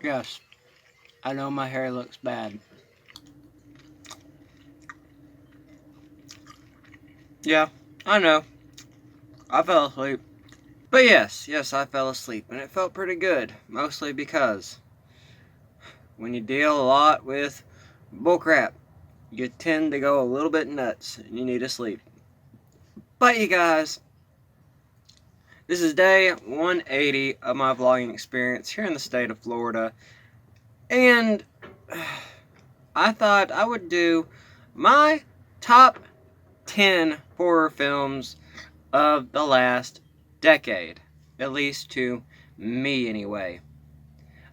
Yes, I know my hair looks bad. Yeah, I know. I fell asleep. But yes, I fell asleep, and it felt pretty good. Mostly because when you deal a lot with bullcrap, you tend to go a little bit nuts, and you need to sleep. But you guys, this is day 180 of my vlogging experience here in the state of Florida, and I thought I would do my top 10 horror films of the last decade, at least to me anyway.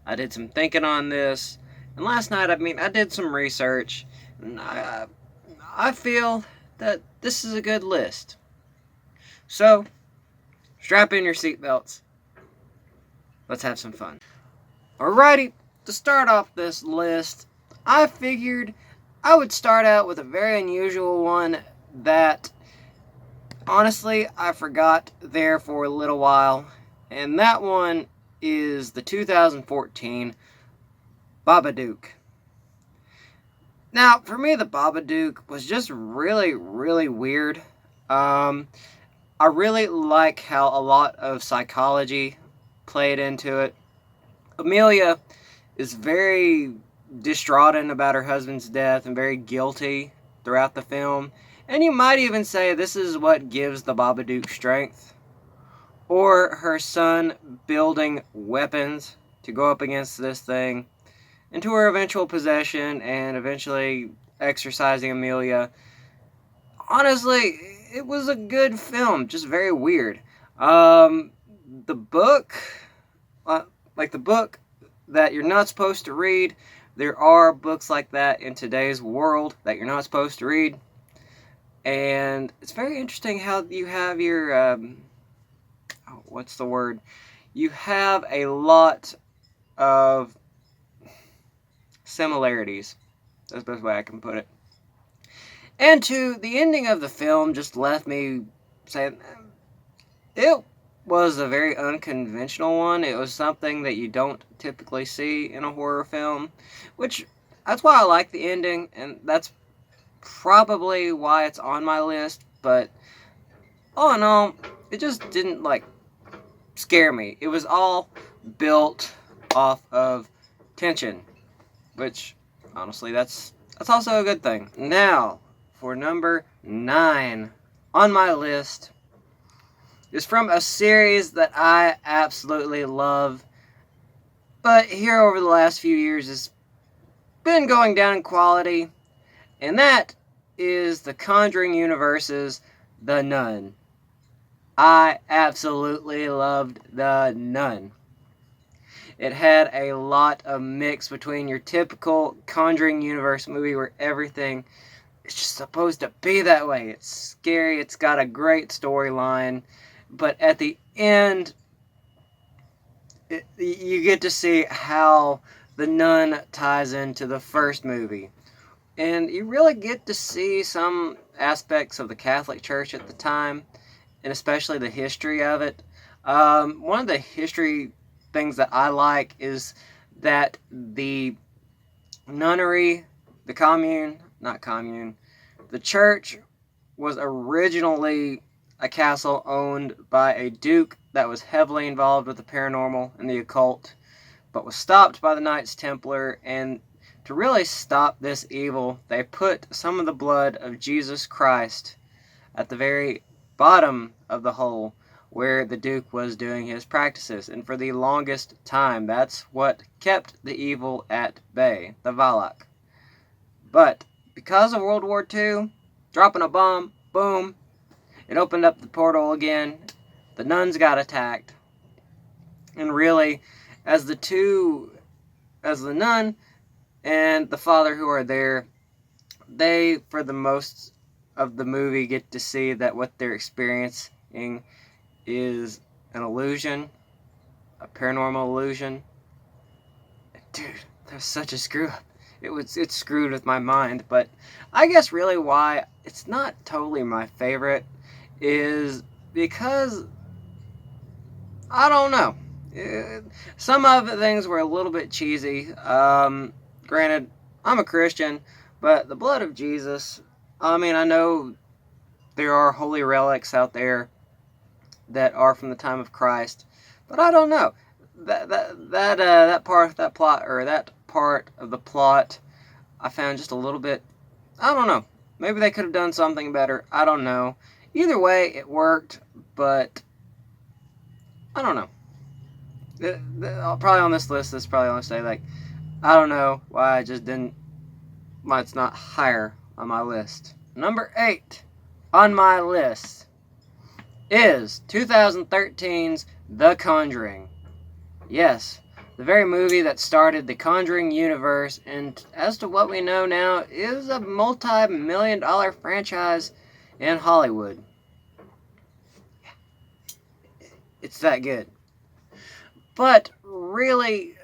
I did some thinking on this, and last night, I did some research, and I feel that this is a good list. So, strap in your seatbelts. Let's have some fun. Alrighty, to start off this list, I figured I would start out with a very unusual one that, honestly, I forgot there for a little while, and that one is the 2014 Babadook. Now, for me, the Babadook was just really, really weird. Um, I really like how a lot of psychology played into it. Amelia is very distraught about her husband's death and very guilty throughout the film. And you might even say this is what gives the Babadook strength. Or her son building weapons to go up against this thing, into her eventual possession and eventually exorcising Amelia. Honestly, it was a good film, just very weird. The book, like the book that you're not supposed to read, there are books like that in today's world that you're not supposed to read. And it's very interesting how you have your, what's the word? You have a lot of similarities. That's the best way I can put it. And two, the ending of the film just left me saying, it was a very unconventional one. It was something that you don't typically see in a horror film, which, that's why I like the ending, and that's probably why it's on my list, but all in all, it just didn't, scare me. It was all built off of tension, which, honestly, that's also a good thing. Now, for number 9 on my list is from a series that I absolutely love, but here over the last few years has been going down in quality, and that is the Conjuring universe's The Nun. I absolutely loved The Nun. It had a lot of mix between your typical Conjuring universe movie where everything is just supposed to be that way. It's scary, it's got a great storyline, but at the end, you get to see how The Nun ties into the first movie. And you really get to see some aspects of the Catholic Church at the time, and especially the history of it. One of the history things that I like is that the nunnery, the church was originally a castle owned by a duke that was heavily involved with the paranormal and the occult, but was stopped by the Knights Templar, and to really stop this evil, they put some of the blood of Jesus Christ at the very bottom of the hole where the Duke was doing his practices. And for the longest time, that's what kept the evil at bay, the Valak. But because of World War II, dropping a bomb, boom, it opened up the portal again. The nuns got attacked. And really, as the nun and the father who are there, they, for the most of the movie, get to see that what they're experiencing is an illusion, a paranormal illusion. Dude, that's such a screw up. It's screwed with my mind, but I guess really why it's not totally my favorite is because, I don't know. Some of the things were a little bit cheesy. Granted, I'm a Christian, but the blood of Jesus, I mean, I know there are holy relics out there that are from the time of Christ, but I don't know. That part of the plot I found just a little bit, I don't know. Maybe they could have done something better. I don't know. Either way, it worked, but I don't know. I'll probably on this list, this probably only say like, I don't know why it's not higher on my list. Number 8 on my list is 2013's The Conjuring. Yes, the very movie that started the Conjuring universe, and as to what we know now, is a multi-million-dollar franchise in Hollywood. It's that good. But really,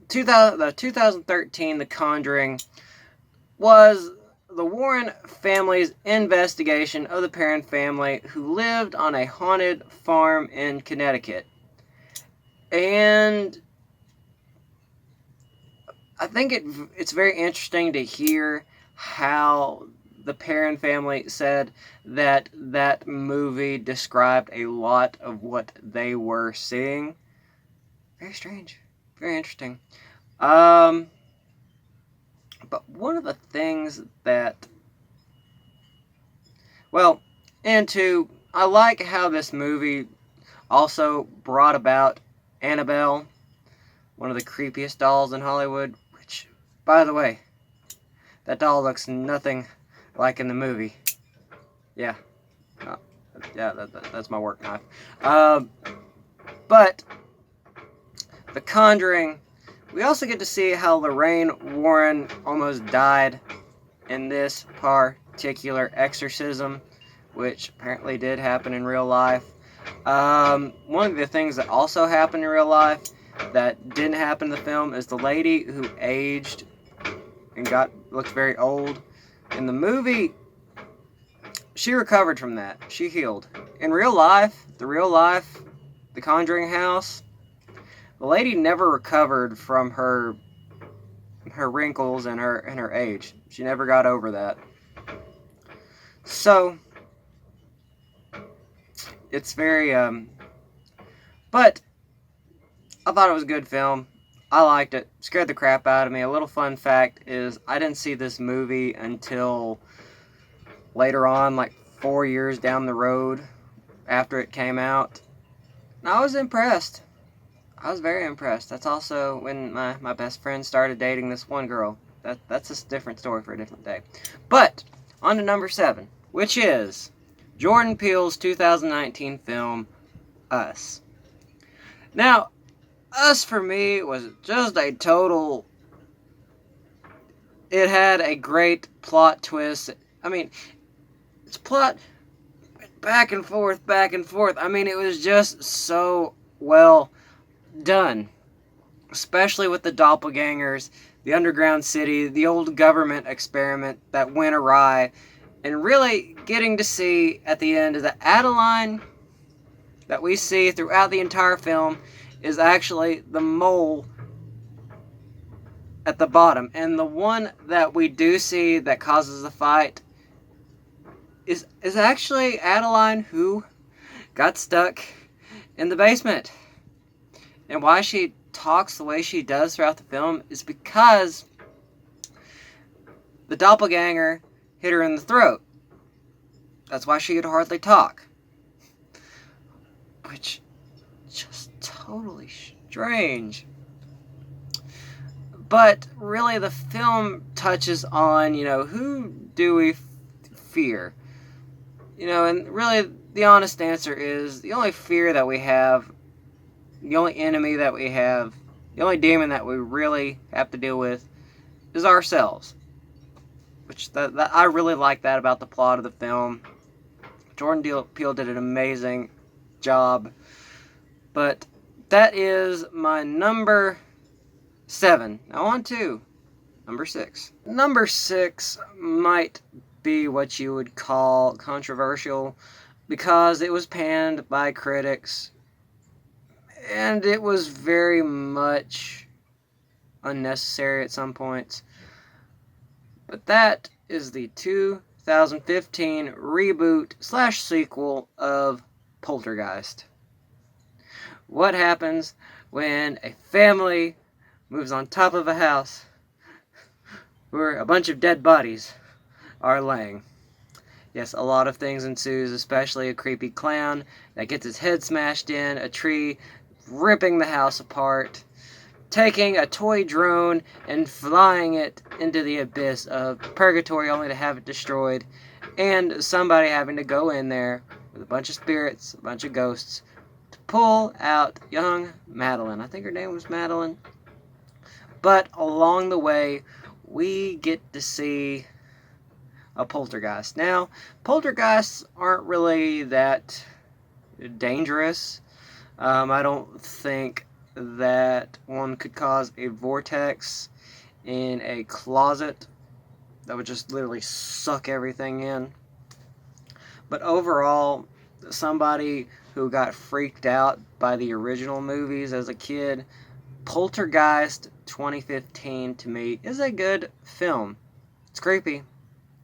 2013 The Conjuring was the Warren family's investigation of the Perron family who lived on a haunted farm in Connecticut. And I think it's very interesting to hear how the Perron family said that movie described a lot of what they were seeing. Very strange. Very interesting. But one of the things that... Well, I like how this movie also brought about Annabelle, one of the creepiest dolls in Hollywood, which, by the way, that doll looks nothing like in the movie. Yeah. That's my work knife. But The Conjuring, we also get to see how Lorraine Warren almost died in this particular exorcism, which apparently did happen in real life. One of the things that also happened in real life that didn't happen in the film is the lady who aged and looked very old. In the movie, she recovered from that. She healed. In real life, The Conjuring house, the lady never recovered from her wrinkles and her age. She never got over that. So it's very but I thought it was a good film. I liked it. Scared the crap out of me. A little fun fact is I didn't see this movie until later on, like 4 years down the road after it came out. And I was impressed. I was very impressed. That's also when my best friend started dating this one girl. That's a different story for a different day. But, on to number 7, which is Jordan Peele's 2019 film, Us. Now, Us for me was just a total... It had a great plot twist. I mean, its plot back and forth. I mean, it was just so well done. Especially with the doppelgangers, the underground city, the old government experiment that went awry, and really getting to see at the end that Adeline that we see throughout the entire film is actually the mole at the bottom. And the one that we do see that causes the fight is actually Adeline, who got stuck in the basement. And why she talks the way she does throughout the film is because the doppelganger hit her in the throat. That's why she could hardly talk. Which, just totally strange. But really the film touches on, who do we fear? And really the honest answer is the only fear that we have, the only enemy that we have, the only demon that we really have to deal with is ourselves. Which I really like that about the plot of the film. Jordan Peele did an amazing job. But that is my number 7. Now on to number 6. Number 6 might be what you would call controversial because it was panned by critics. and it was very much unnecessary at some points. But that is the 2015 reboot / sequel of Poltergeist. What happens when a family moves on top of a house where a bunch of dead bodies are laying? Yes, a lot of things ensues, especially a creepy clown that gets his head smashed in a tree, ripping the house apart, taking a toy drone and flying it into the abyss of purgatory only to have it destroyed, and somebody having to go in there with a bunch of spirits, a bunch of ghosts, to pull out young Madeline. I think her name was Madeline. But along the way, we get to see a poltergeist. Now, poltergeists aren't really that dangerous. I don't think that one could cause a vortex in a closet that would just literally suck everything in. But overall, somebody who got freaked out by the original movies as a kid, Poltergeist 2015 to me is a good film. It's creepy.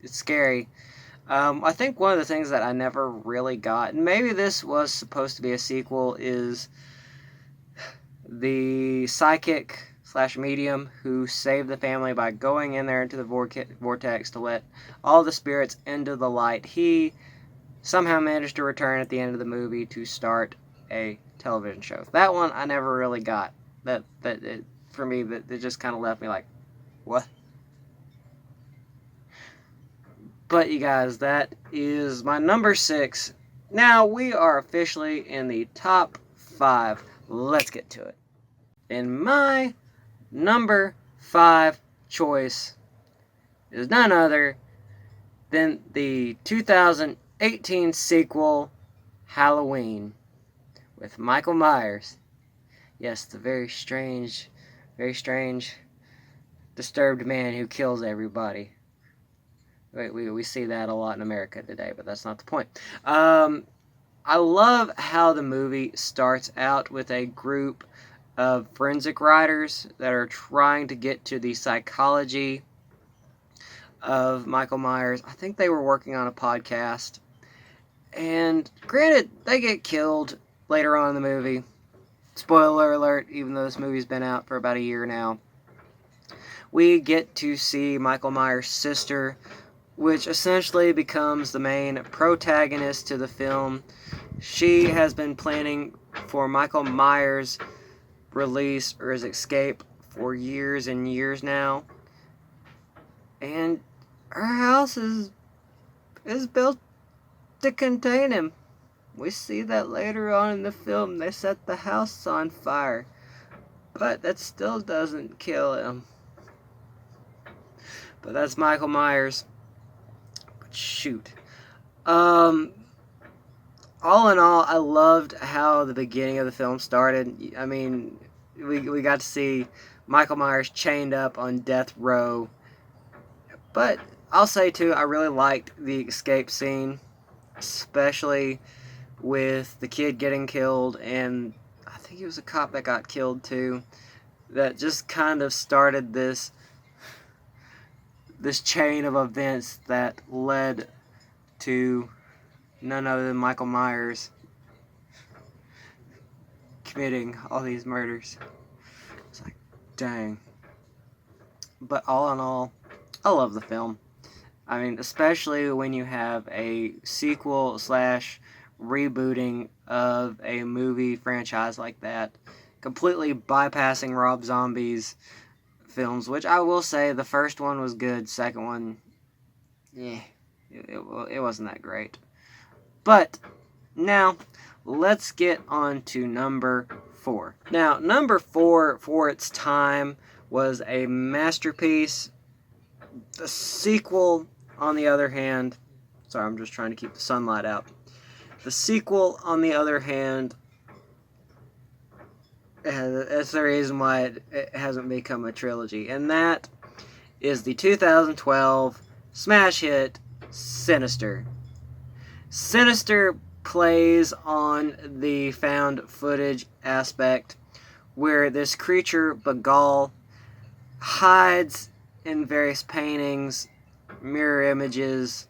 It's scary. I think one of the things that I never really got, and maybe this was supposed to be a sequel, is the psychic / medium who saved the family by going in there into the vortex to let all the spirits into the light. He somehow managed to return at the end of the movie to start a television show. That one I never really got. For me, that it just kind of left me like, what? But you guys, that is my number 6. Now we are officially in the top 5. Let's get to it. And my number 5 choice is none other than the 2018 sequel, Halloween, with Michael Myers. Yes, the very strange, disturbed man who kills everybody. We see that a lot in America today, but that's not the point. I love how the movie starts out with a group of forensic writers that are trying to get to the psychology of Michael Myers. I think they were working on a podcast. And granted, they get killed later on in the movie. Spoiler alert, even though this movie's been out for about a year now. We get to see Michael Myers' sister, which essentially becomes the main protagonist to the film. She has been planning for Michael Myers' release or his escape for years and years now. And her house is built to contain him. We see that later on in the film. They set the house on fire. But that still doesn't kill him. But that's Michael Myers. But shoot. All in all, I loved how the beginning of the film started. I mean, we got to see Michael Myers chained up on death row. But I'll say, too, I really liked the escape scene. Especially with the kid getting killed, and I think he was a cop that got killed too. That just kind of started this chain of events that led to none other than Michael Myers committing all these murders. It's like, dang. But all in all, I love the film. I mean, especially when you have a sequel / rebooting of a movie franchise like that, completely bypassing Rob Zombie's films, which I will say the first one was good, second one, it wasn't that great. But now, let's get on to number 4. Now, number 4, for its time, was a masterpiece. The sequel, on the other hand, sorry, I'm just trying to keep the sunlight out. The sequel, on the other hand, that's the reason why it hasn't become a trilogy, and that is the 2012 smash hit, Sinister. Sinister plays on the found footage aspect, where this creature, Bagal, hides in various paintings, mirror images,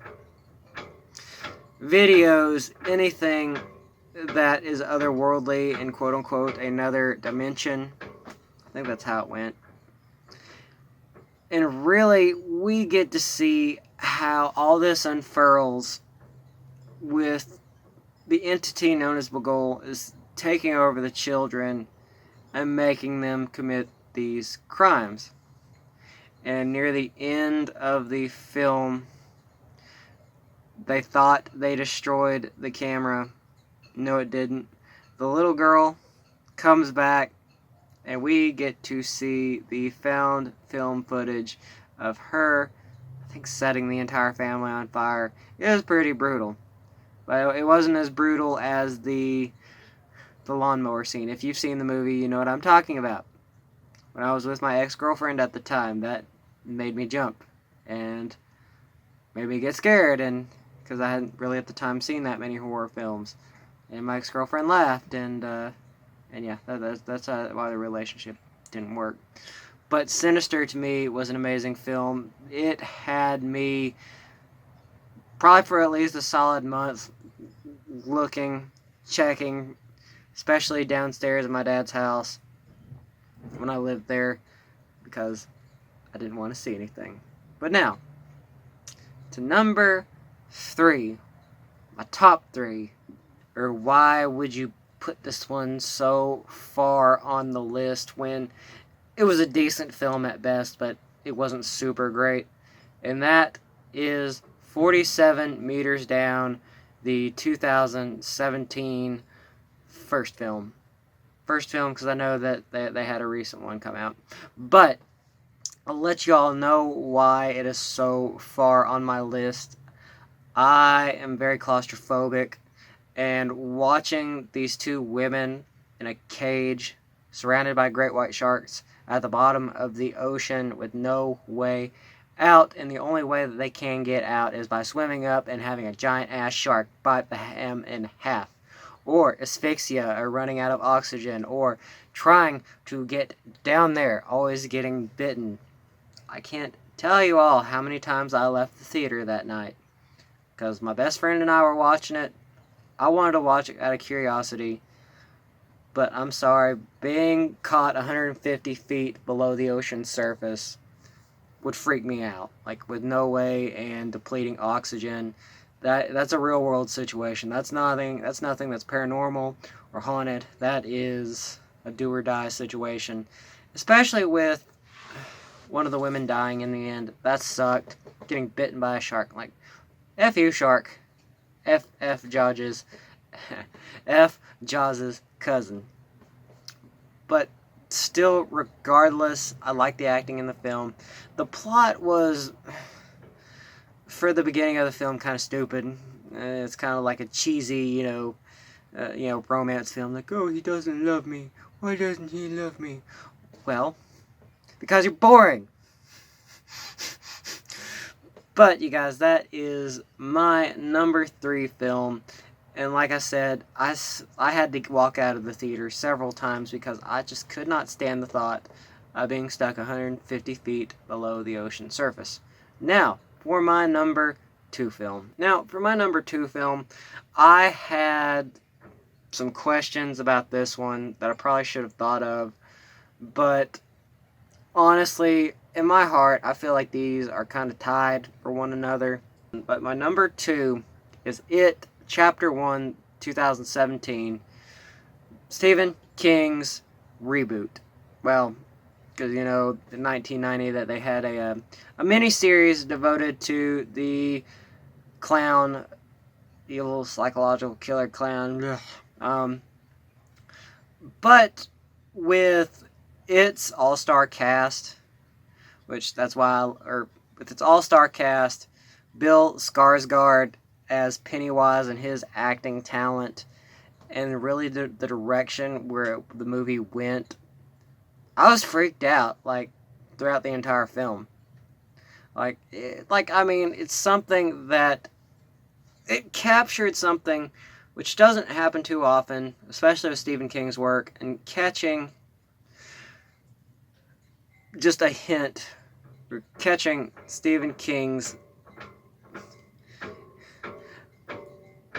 videos, anything that is otherworldly in quote-unquote another dimension. I think that's how it went. And really, we get to see how all this unfurls with the entity known as Bagul is taking over the children and making them commit these crimes. And near the end of the film, they thought they destroyed the camera. No, it didn't. The little girl comes back, and we get to see the found film footage of her, I think, setting the entire family on fire. It was pretty brutal. But it wasn't as brutal as the lawnmower scene. If you've seen the movie, you know what I'm talking about. When I was with my ex-girlfriend at the time, that made me jump and made me get scared, and because I hadn't really at the time seen that many horror films. And my ex-girlfriend laughed, and yeah, that's why the relationship didn't work. But Sinister, to me, was an amazing film. It had me probably for at least a solid month looking, checking, especially downstairs at my dad's house when I lived there, because I didn't want to see anything. But now, to number 3, my top 3, or why would you put this one so far on the list when it was a decent film at best, but it wasn't super great? And that is 47 Meters Down, the 2017 first film. First film, because I know that they had a recent one come out. But I'll let you all know why it is so far on my list. I am very claustrophobic, and watching these two women in a cage surrounded by great white sharks at the bottom of the ocean with no way out, and the only way that they can get out is by swimming up and having a giant ass shark bite them in half, or asphyxia, or running out of oxygen, or trying to get down there, always getting bitten. I can't tell you all how many times I left the theater that night, because my best friend and I were watching it. I wanted to watch it out of curiosity, but I'm sorry, being caught 150 feet below the ocean surface would freak me out, like with no way and depleting oxygen. That's a real world situation. That's nothing that's paranormal or haunted. That is a do or die situation, especially with one of the women dying in the end. That sucked. Getting bitten by a shark. Like, F you, shark. F Jaws' F Jaws' cousin. But still, regardless, I like the acting in the film. The plot was, for the beginning of the film, kind of stupid. It's kind of like a cheesy, romance film. Like, oh, he doesn't love me. Why doesn't he love me? Well, because you're boring. But, you guys, that is my number 3 film. And like I said, I had to walk out of the theater several times because I just could not stand the thought of being stuck 150 feet below the ocean surface. Now, for my number 2 film. I had some questions about this one that I probably should have thought of. But honestly, in my heart, I feel like these are kind of tied for one another. But my number 2 is It, Chapter 1, 2017. Stephen King's reboot. Well, because, in 1990 that they had a mini-series devoted to the clown, evil psychological killer clown. But with its all-star cast, with its all-star cast, Bill Skarsgård as Pennywise and his acting talent, and really the direction where the movie went, I was freaked out, throughout the entire film. It's something that, it captured something which doesn't happen too often, especially with Stephen King's work, and catching just a hint, or catching Stephen King's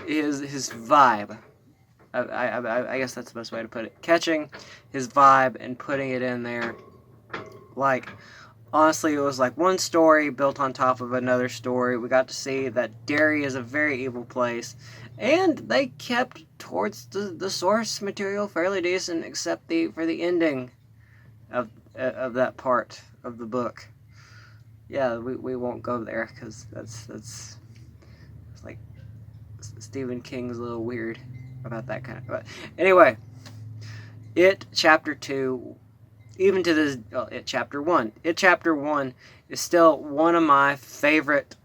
his vibe. I guess that's the best way to put it. Catching his vibe and putting it in there. Like, honestly, it was like one story built on top of another story. We got to see that Derry is a very evil place. And they kept towards the source material fairly decent, except for the ending of that part of the book. Yeah, we won't go there, because that's like Stephen King's a little weird about that kind of. But anyway, It Chapter 2, even to this, well, It Chapter 1. It Chapter 1 is still one of my favorite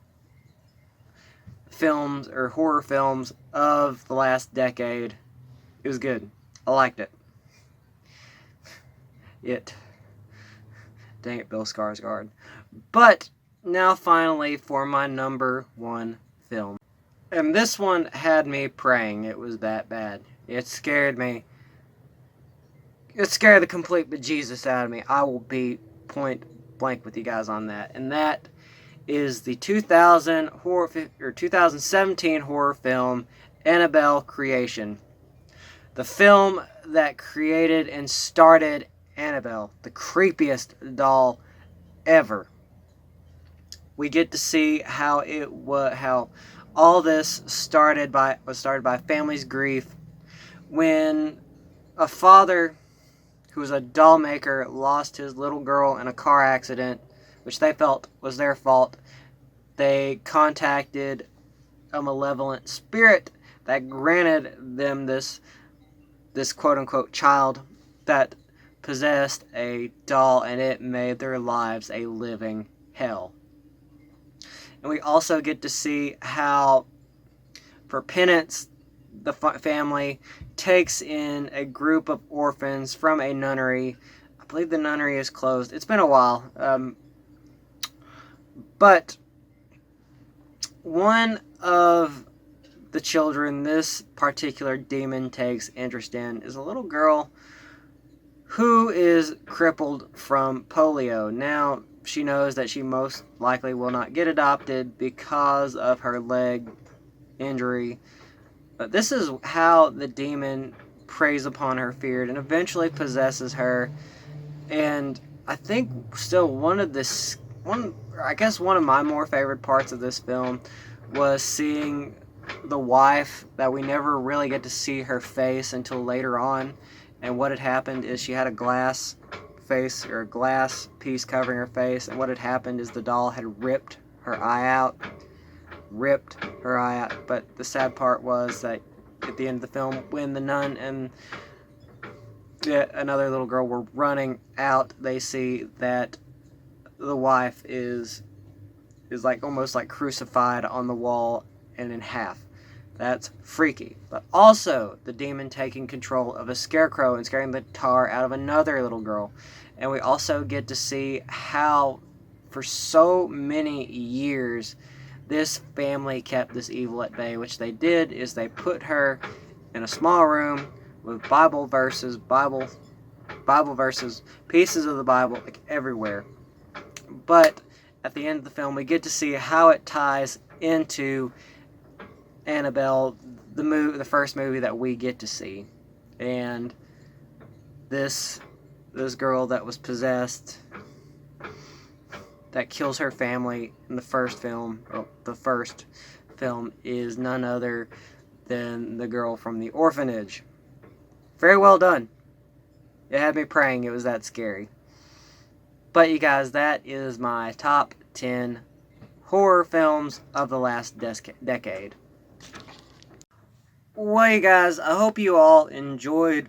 films or horror films of the last decade. It was good. I liked it. Dang it, Bill Skarsgård. But now finally for my number one film. And this one had me praying. It was that bad. It scared me. It scared the complete bejesus out of me. I will be point blank with you guys on that. And that is the 2017 horror film Annabelle Creation. The film that created and started Annabelle, the creepiest doll ever. We get to see how all this was started by family's grief when a father who was a doll maker lost his little girl in a car accident, which they felt was their fault. They contacted a malevolent spirit that granted them this quote-unquote child that possessed a doll, and it made their lives a living hell. And we also get to see how, for penance, the family takes in a group of orphans from a nunnery. I believe the nunnery is closed. It's been a while. But one of the children this particular demon takes interest in is a little girl who is crippled from polio. Now, she knows that she most likely will not get adopted because of her leg injury. But this is how the demon preys upon her fear and eventually possesses her. And I think still one of my more favorite parts of this film was seeing the wife, that we never really get to see her face until later on. And what had happened is she had a glass face, or a glass piece covering her face, and what had happened is the doll had ripped her eye out. But the sad part was that at the end of the film, when the nun and another little girl were running out, they see that the wife is like almost like crucified on the wall and in half. That's freaky. But also the demon taking control of a scarecrow and scaring the tar out of another little girl. And we also get to see how for so many years this family kept this evil at bay. Which they did is they put her in a small room with Bible verses, pieces of the Bible like everywhere. But at the end of the film, we get to see how it ties into Annabelle, the first movie that we get to see. And this girl that was possessed, that kills her family in the first film, is none other than the girl from the orphanage. Very well done. It had me praying. It was that scary. But you guys, that is my top 10 horror films of the last decade. Well, you guys, I hope you all enjoyed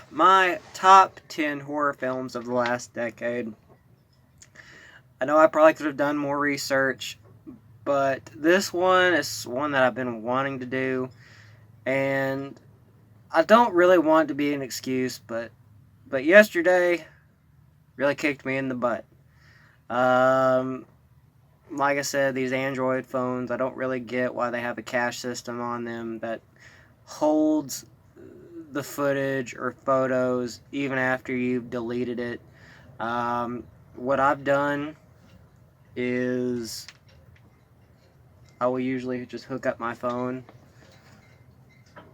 my top 10 horror films of the last decade. I know I probably could have done more research, but this one is one that I've been wanting to do, and I don't really want it to be an excuse, but yesterday really kicked me in the butt. like I said, these Android phones, I don't really get why they have a cache system on them that holds the footage or photos even after you've deleted it. What I've done is I will usually just hook up my phone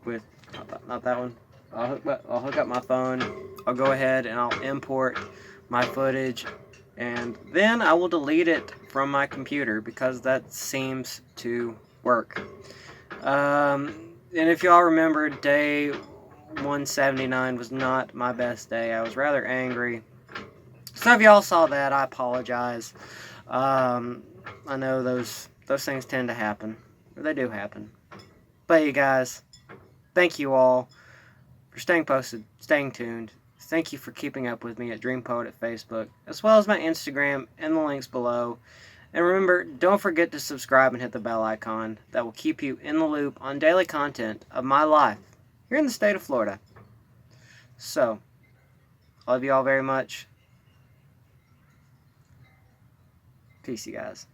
with, not that one. I'll hook up my phone. I'll go ahead and I'll import my footage, and then I will delete it from my computer because that seems to work. And if y'all remember, day 179 was not my best day. I was rather angry. So if y'all saw that, I apologize. I know those things tend to happen. Or they do happen. But you guys, thank you all for staying posted, staying tuned. Thank you for keeping up with me at Dream Poet at Facebook, as well as my Instagram and the links below. And remember, don't forget to subscribe and hit the bell icon. That will keep you in the loop on daily content of my life here in the state of Florida. So, I love you all very much. Peace, you guys.